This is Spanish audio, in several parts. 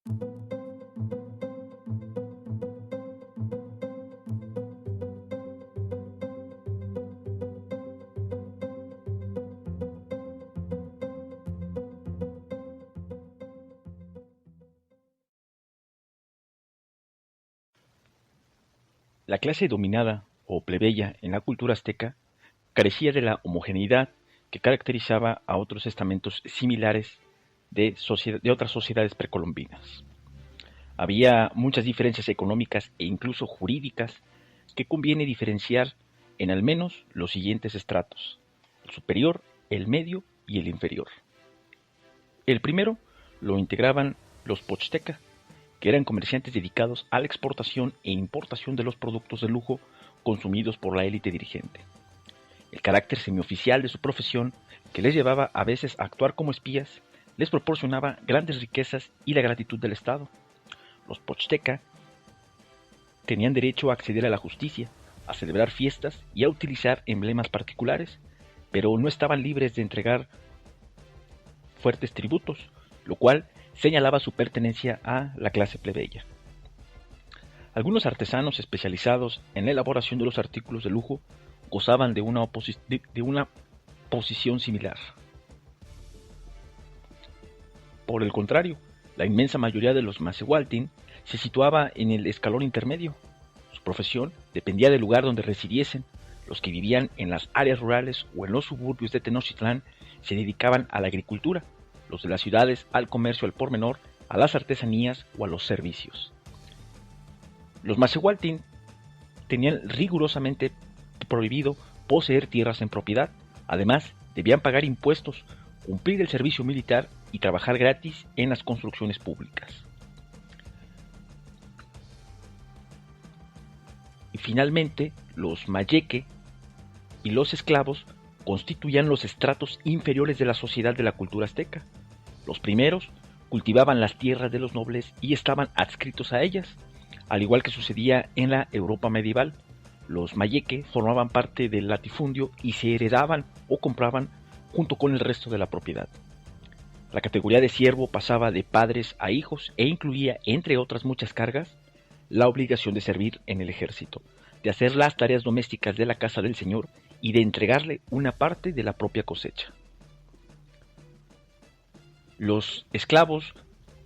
La clase dominada o plebeya en la cultura azteca carecía de la homogeneidad que caracterizaba a otros estamentos similares de otras sociedades precolombinas. Había muchas diferencias económicas e incluso jurídicas que conviene diferenciar en al menos los siguientes estratos: el superior, el medio y el inferior. El primero lo integraban los pochtecas, que eran comerciantes dedicados a la exportación e importación de los productos de lujo consumidos por la élite dirigente. El carácter semioficial de su profesión, que les llevaba a veces a actuar como espías, les proporcionaba grandes riquezas y la gratitud del Estado. Los pochtecas tenían derecho a acceder a la justicia, a celebrar fiestas y a utilizar emblemas particulares, pero no estaban libres de entregar fuertes tributos, lo cual señalaba su pertenencia a la clase plebeya. Algunos artesanos especializados en la elaboración de los artículos de lujo gozaban de una posición similar. Por el contrario, la inmensa mayoría de los Macehualtin se situaba en el escalón intermedio. Su profesión dependía del lugar donde residiesen. Los que vivían en las áreas rurales o en los suburbios de Tenochtitlán se dedicaban a la agricultura, los de las ciudades al comercio al por menor, a las artesanías o a los servicios. Los Macehualtin tenían rigurosamente prohibido poseer tierras en propiedad. Además, debían pagar impuestos, cumplir el servicio militar y trabajar gratis en las construcciones públicas. Y finalmente, los Mayeque y los esclavos constituían los estratos inferiores de la sociedad de la cultura azteca. Los primeros cultivaban las tierras de los nobles y estaban adscritos a ellas, al igual que sucedía en la Europa medieval. Los Mayeque formaban parte del latifundio y se heredaban o compraban junto con el resto de la propiedad. La categoría de siervo pasaba de padres a hijos e incluía, entre otras muchas cargas, la obligación de servir en el ejército, de hacer las tareas domésticas de la casa del señor y de entregarle una parte de la propia cosecha. Los esclavos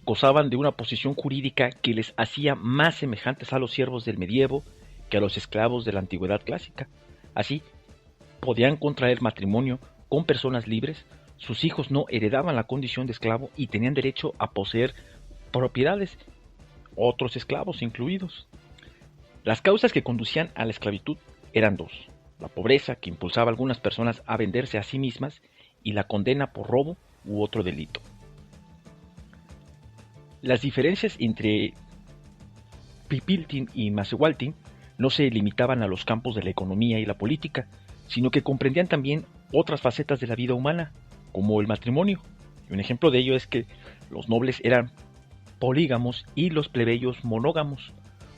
gozaban de una posición jurídica que les hacía más semejantes a los siervos del medievo que a los esclavos de la antigüedad clásica. Así, podían contraer matrimonio con personas libres, sus hijos no heredaban la condición de esclavo y tenían derecho a poseer propiedades, otros esclavos incluidos. Las causas que conducían a la esclavitud eran dos: la pobreza, que impulsaba a algunas personas a venderse a sí mismas, y la condena por robo u otro delito. Las diferencias entre Pipiltin y Macehualtin no se limitaban a los campos de la economía y la política, sino que comprendían también otras facetas de la vida humana, como el matrimonio. Un ejemplo de ello es que los nobles eran polígamos y los plebeyos monógamos.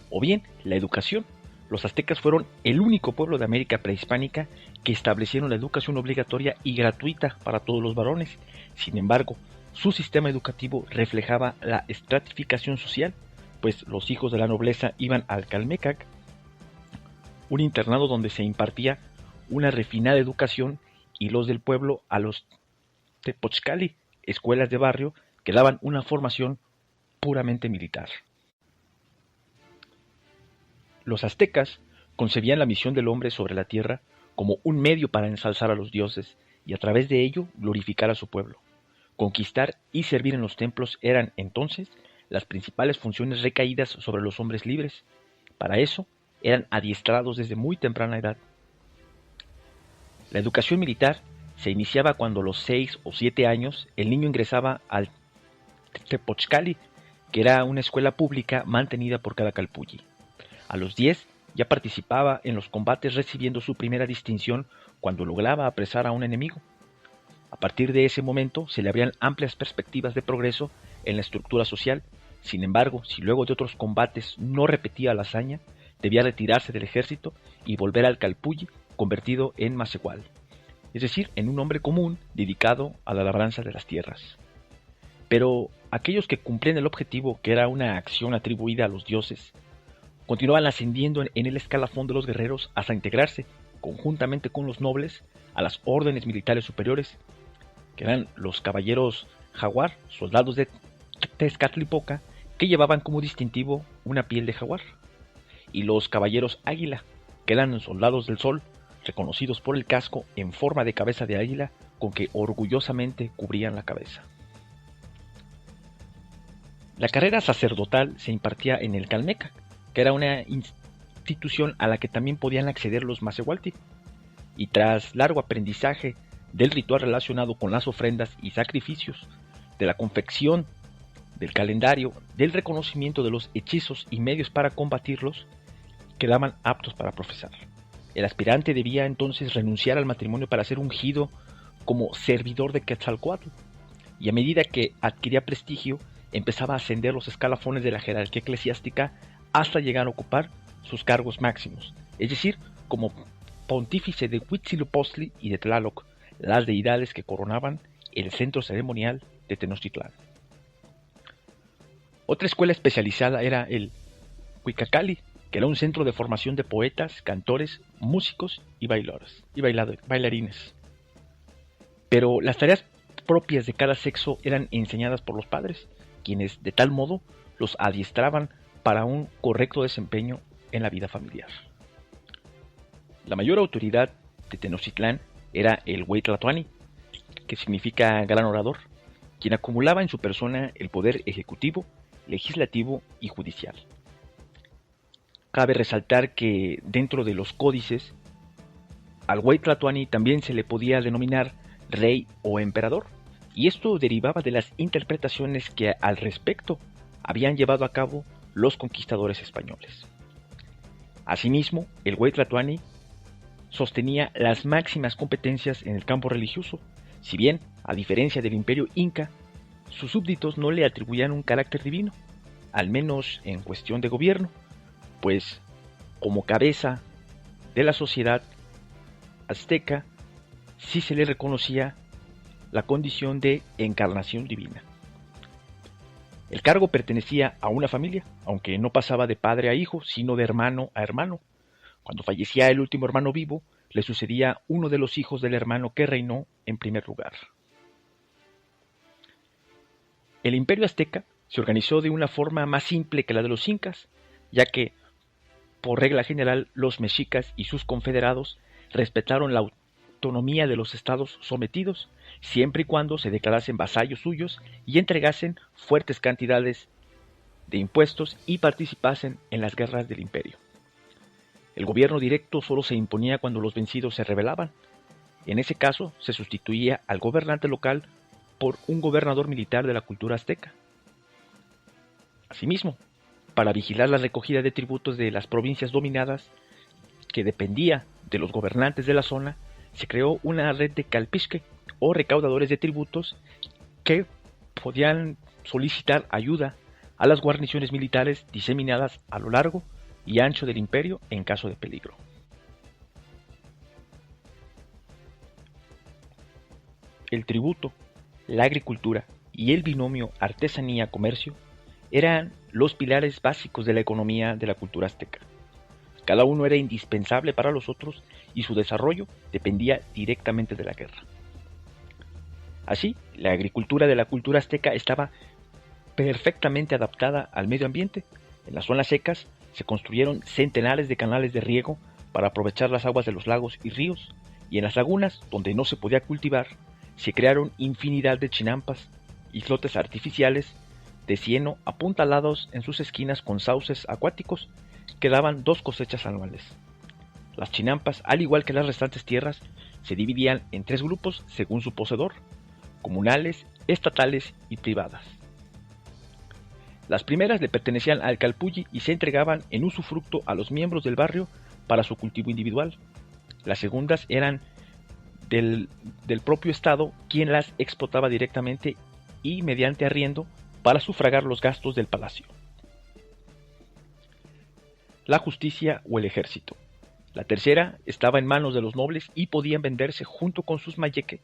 O bien, la educación. Los aztecas fueron el único pueblo de América prehispánica que establecieron la educación obligatoria y gratuita para todos los varones. Sin embargo, su sistema educativo reflejaba la estratificación social, pues los hijos de la nobleza iban al Calmecac, un internado donde se impartía una refinada educación, y los del pueblo a los Tepochcali, escuelas de barrio que daban una formación puramente militar. Los aztecas concebían la misión del hombre sobre la tierra como un medio para ensalzar a los dioses y a través de ello glorificar a su pueblo. Conquistar y servir en los templos eran entonces las principales funciones recaídas sobre los hombres libres. Para eso eran adiestrados desde muy temprana edad. La educación militar se iniciaba cuando a los 6 o 7 años el niño ingresaba al Tepochcali, que era una escuela pública mantenida por cada calpulli. A los 10 ya participaba en los combates, recibiendo su primera distinción cuando lograba apresar a un enemigo. A partir de ese momento se le abrían amplias perspectivas de progreso en la estructura social. Sin embargo, si luego de otros combates no repetía la hazaña, debía retirarse del ejército y volver al calpulli convertido en macehual, es decir, en un hombre común dedicado a la labranza de las tierras. Pero aquellos que cumplían el objetivo, que era una acción atribuida a los dioses, continuaban ascendiendo en el escalafón de los guerreros hasta integrarse, conjuntamente con los nobles, a las órdenes militares superiores, que eran los caballeros jaguar, soldados de Tezcatlipoca, que llevaban como distintivo una piel de jaguar, y los caballeros águila, que eran soldados del sol, reconocidos por el casco en forma de cabeza de águila con que orgullosamente cubrían la cabeza. La carrera sacerdotal se impartía en el Calmecac, que era una institución a la que también podían acceder los Macehualti, y tras largo aprendizaje del ritual relacionado con las ofrendas y sacrificios, de la confección del calendario, del reconocimiento de los hechizos y medios para combatirlos, quedaban aptos para profesar. El aspirante debía entonces renunciar al matrimonio para ser ungido como servidor de Quetzalcóatl, y a medida que adquiría prestigio, empezaba a ascender los escalafones de la jerarquía eclesiástica hasta llegar a ocupar sus cargos máximos, es decir, como pontífice de Huitzilopochtli y de Tlaloc, las deidades que coronaban el centro ceremonial de Tenochtitlán. Otra escuela especializada era el Huicacali, que era un centro de formación de poetas, cantores, músicos y bailarines. Pero las tareas propias de cada sexo eran enseñadas por los padres, quienes de tal modo los adiestraban para un correcto desempeño en la vida familiar. La mayor autoridad de Tenochtitlán era el Güey Tlatoani, que significa gran orador, quien acumulaba en su persona el poder ejecutivo, legislativo y judicial. Cabe resaltar que dentro de los códices, al Güey Tlatoani también se le podía denominar rey o emperador, y esto derivaba de las interpretaciones que al respecto habían llevado a cabo los conquistadores españoles. Asimismo, el Güey Tlatoani sostenía las máximas competencias en el campo religioso, si bien, a diferencia del imperio inca, sus súbditos no le atribuían un carácter divino, al menos en cuestión de gobierno, pues como cabeza de la sociedad azteca sí se le reconocía la condición de encarnación divina. El cargo pertenecía a una familia, aunque no pasaba de padre a hijo, sino de hermano a hermano. Cuando fallecía el último hermano vivo, le sucedía uno de los hijos del hermano que reinó en primer lugar. El imperio azteca se organizó de una forma más simple que la de los incas, ya que, por regla general, los mexicas y sus confederados respetaron la autonomía de los estados sometidos, siempre y cuando se declarasen vasallos suyos y entregasen fuertes cantidades de impuestos y participasen en las guerras del imperio. El gobierno directo solo se imponía cuando los vencidos se rebelaban. En ese caso, se sustituía al gobernante local por un gobernador militar de la cultura azteca. Asimismo, para vigilar la recogida de tributos de las provincias dominadas, que dependía de los gobernantes de la zona, se creó una red de calpisque o recaudadores de tributos que podían solicitar ayuda a las guarniciones militares diseminadas a lo largo y ancho del imperio en caso de peligro. El tributo, la agricultura y el binomio artesanía-comercio eran los pilares básicos de la economía de la cultura azteca. Cada uno era indispensable para los otros y su desarrollo dependía directamente de la guerra. Así, la agricultura de la cultura azteca estaba perfectamente adaptada al medio ambiente. En las zonas secas se construyeron centenares de canales de riego para aprovechar las aguas de los lagos y ríos, y en las lagunas, donde no se podía cultivar, se crearon infinidad de chinampas, islotes artificiales de cieno apuntalados en sus esquinas con sauces acuáticos que daban 2 cosechas anuales. Las chinampas, al igual que las restantes tierras, se dividían en 3 grupos según su poseedor: comunales, estatales y privadas. Las primeras le pertenecían al calpulli y se entregaban en usufructo a los miembros del barrio para su cultivo individual. Las segundas eran del propio Estado, quien las explotaba directamente y mediante arriendo para sufragar los gastos del palacio. La justicia o el ejército. La tercera estaba en manos de los nobles y podían venderse junto con sus mayeque,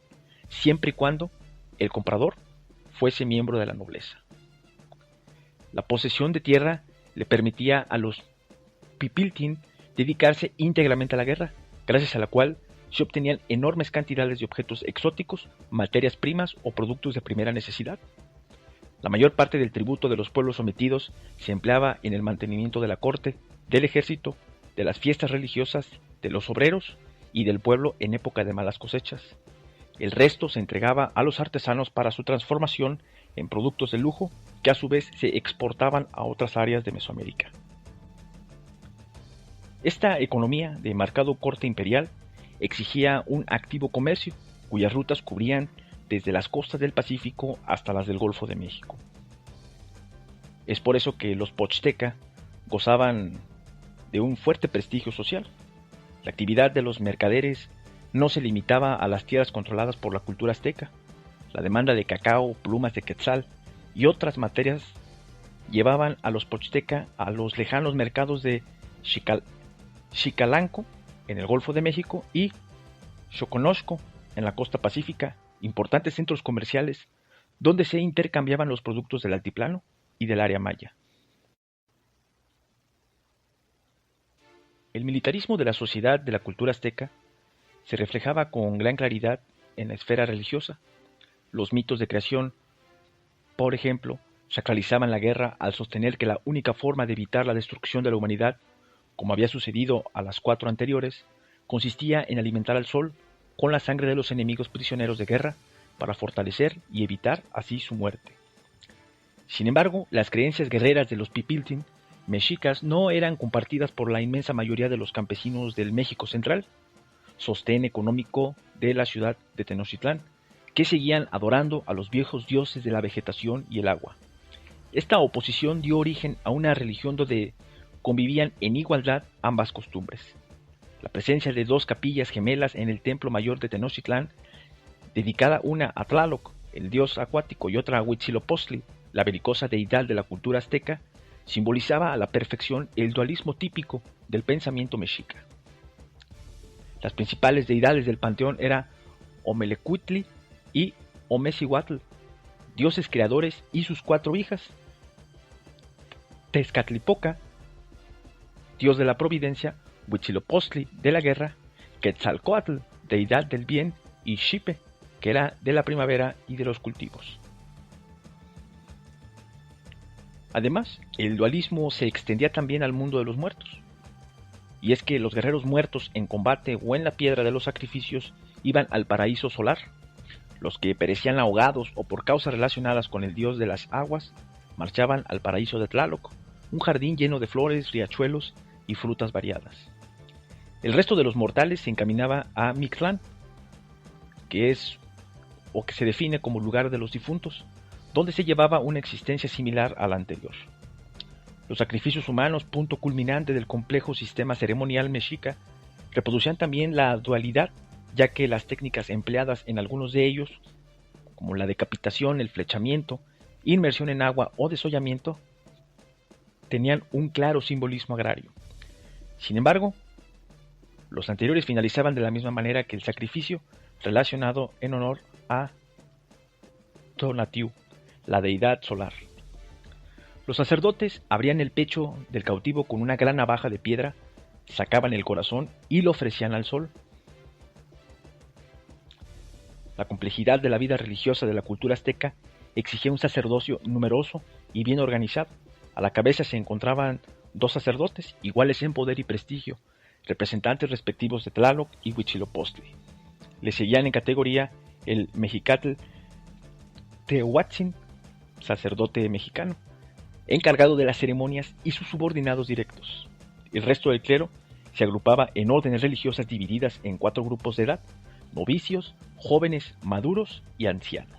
siempre y cuando el comprador fuese miembro de la nobleza. La posesión de tierra le permitía a los pipiltin dedicarse íntegramente a la guerra, gracias a la cual se obtenían enormes cantidades de objetos exóticos, materias primas o productos de primera necesidad. La mayor parte del tributo de los pueblos sometidos se empleaba en el mantenimiento de la corte, del ejército, de las fiestas religiosas, de los obreros y del pueblo en época de malas cosechas. El resto se entregaba a los artesanos para su transformación en productos de lujo que a su vez se exportaban a otras áreas de Mesoamérica. Esta economía de marcado corte imperial exigía un activo comercio, cuyas rutas cubrían desde las costas del Pacífico hasta las del Golfo de México. Es por eso que los Pochteca gozaban de un fuerte prestigio social. La actividad de los mercaderes no se limitaba a las tierras controladas por la cultura azteca. La demanda de cacao, plumas de quetzal y otras materias llevaban a los Pochteca a los lejanos mercados de Xicalanco, en el Golfo de México, y Xoconosco, en la costa pacífica, importantes centros comerciales donde se intercambiaban los productos del altiplano y del área maya. El militarismo de la sociedad de la cultura azteca se reflejaba con gran claridad en la esfera religiosa. Los mitos de creación, por ejemplo, sacralizaban la guerra al sostener que la única forma de evitar la destrucción de la humanidad, como había sucedido a las 4 anteriores, consistía en alimentar al sol con la sangre de los enemigos prisioneros de guerra para fortalecer y evitar así su muerte. Sin embargo, las creencias guerreras de los pipiltin mexicas no eran compartidas por la inmensa mayoría de los campesinos del México central, sostén económico de la ciudad de Tenochtitlán, que seguían adorando a los viejos dioses de la vegetación y el agua. Esta oposición dio origen a una religión donde convivían en igualdad ambas costumbres. La presencia de 2 capillas gemelas en el templo mayor de Tenochtitlán, dedicada una a Tlaloc, el dios acuático, y otra a Huitzilopochtli, la belicosa deidad de la cultura azteca, simbolizaba a la perfección el dualismo típico del pensamiento mexica. Las principales deidades del panteón eran Omelecuhtli y Omecihuatl, dioses creadores, y sus 4 hijas, Tezcatlipoca, dios de la providencia, Huitzilopochtli, de la guerra, Quetzalcóatl, deidad del bien, y Xipe, que era de la primavera y de los cultivos. Además, el dualismo se extendía también al mundo de los muertos. Y es que los guerreros muertos en combate o en la piedra de los sacrificios iban al paraíso solar. Los que perecían ahogados o por causas relacionadas con el dios de las aguas marchaban al paraíso de Tlaloc, un jardín lleno de flores, riachuelos y frutas variadas. El resto de los mortales se encaminaba a Mictlán, que se define como lugar de los difuntos, donde se llevaba una existencia similar a la anterior. Los sacrificios humanos, punto culminante del complejo sistema ceremonial mexica, reproducían también la dualidad, ya que las técnicas empleadas en algunos de ellos, como la decapitación, el flechamiento, inmersión en agua o desollamiento, tenían un claro simbolismo agrario. Sin embargo, los anteriores finalizaban de la misma manera que el sacrificio relacionado en honor a Tonatiuh, la deidad solar. Los sacerdotes abrían el pecho del cautivo con una gran navaja de piedra, sacaban el corazón y lo ofrecían al sol. La complejidad de la vida religiosa de la cultura azteca exigía un sacerdocio numeroso y bien organizado. A la cabeza se encontraban 2 sacerdotes, iguales en poder y prestigio, representantes respectivos de Tlaloc y Huitzilopochtli. Le seguían en categoría el Mexicatl Teohuatzin, sacerdote mexicano, encargado de las ceremonias, y sus subordinados directos. El resto del clero se agrupaba en órdenes religiosas divididas en 4 grupos de edad: novicios, jóvenes, maduros y ancianos.